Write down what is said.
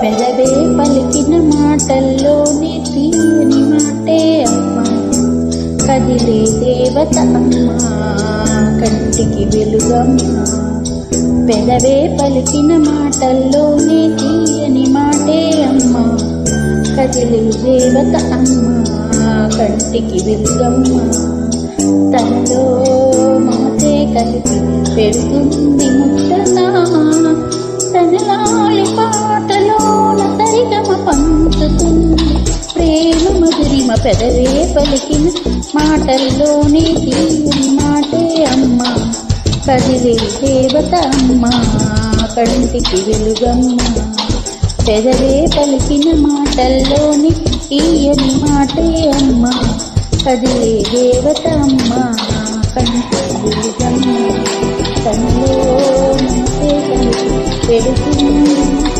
పెదవే పలికిన మాటల్లోని తీయని మాటే అమ్మా, కదిలే దేవత అమ్మా, కంటికి వెలుగమ్మా. పెదవే పలికిన మాటల్లోని తీయని మాటే అమ్మా, కదిలే దేవత అమ్మా, కంటికి వెలుగమ్మా. తనలో మమతే కలిపి పెడుతుంది ముచ్చటా, తన లాలి పాటలోన సరిగమ పంచుతుంది ప్రేమ మధురిమ. పెదవే పలికిన మాటల్లోని తీయని మాటే అమ్మా, కదిలే దేవత అమ్మా, కంటికి వెలుగమ్మా. పెదవే పలికిన మాటల్లోని తీయని మాటే అమ్మా, కదిలే దేవత అమ్మా, కంటికి వెలుగమ్మా. తనలో మనసే కలిసి పెడుతుంది